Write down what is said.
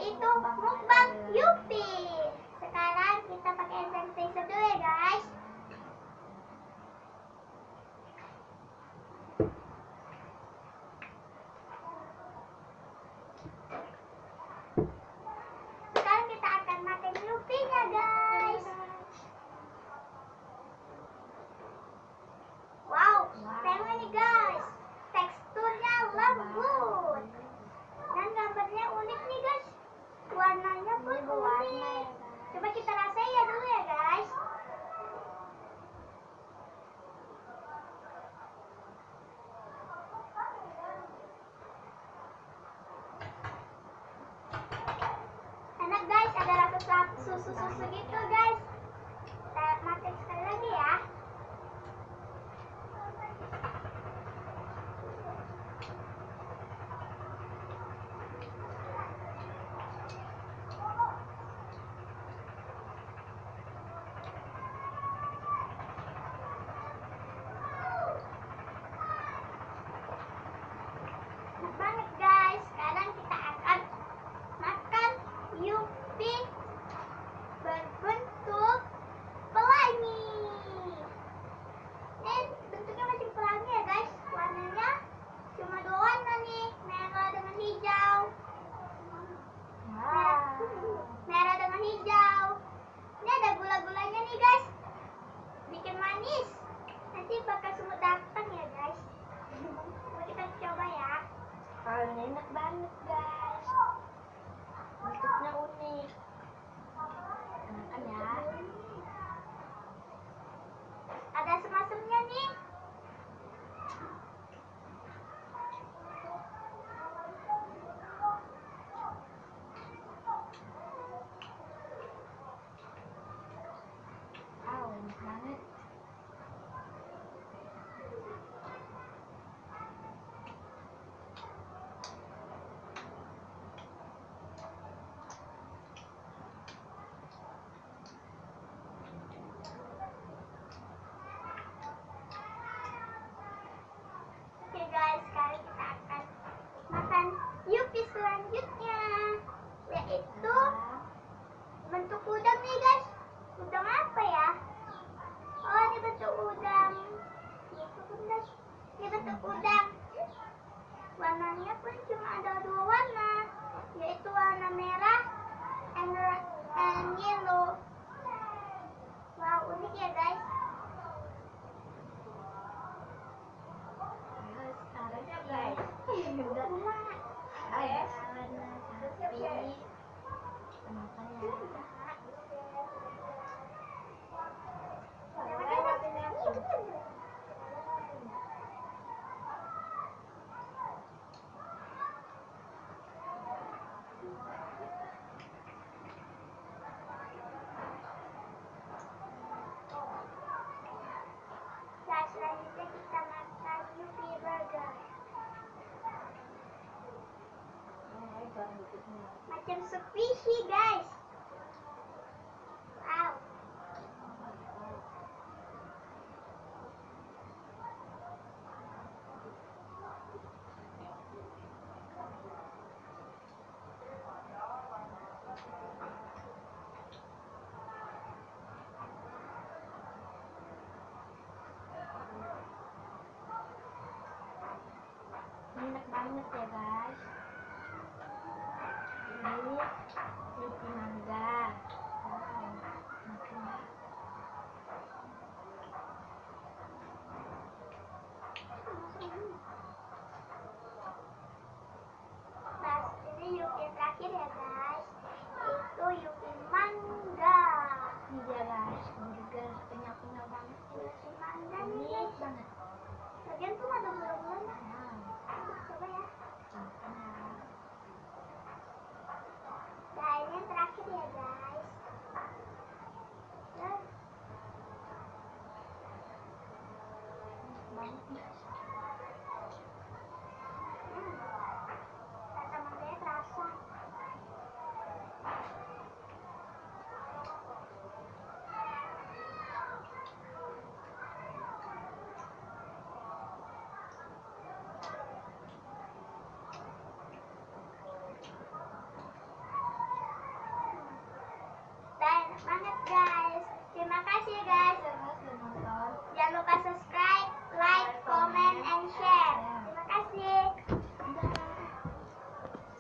yaitu mukbang Yupi. Sekarang kita pakai hand sanitizer dulu ya guys. Sekarang kita akan makan Yupinya guys. Wow, tengok ini guys, teksturnya lembut dan gambarnya unik nih guys, warnanya pun unik. Coba kita rasain ya dulu ya guys. Enak guys, ada rasa susu-susu gitu guys. Kita makan sekali lagi ya. Enak banget guys. Sekarang kita akan makan Yupi berbentuk pelangi. Ini bentuknya masih pelangi ya guys. Warnanya cuma dua warna nih, merah dengan hijau. Merah dengan hijau. Ini ada gula-gulanya nih guys, bikin manis. Nanti bakal semut datang ya guys. Coba kita coba ya. Ini enak banget guys, bentuknya unik. Makan ya. Ada asem-asemnya nih. Enak banget. Oke guys, sekarang kita akan makan Yupi selanjutnya, yaitu bentuk udang nih guys. Udang apa ya? Oh, ini bentuk udang. Ini bentuk udang. Warnanya pun cuma ada dua warna, yaitu warna merah and yellow. Wow, unik ya guys. Sekarang guys, udah ada warna sapi. Makan ya. Nah, selanjutnya kita makan Yupi burger. Macam squishy guys. Wow. Enak banget ya guys. Ini Yupi mangga.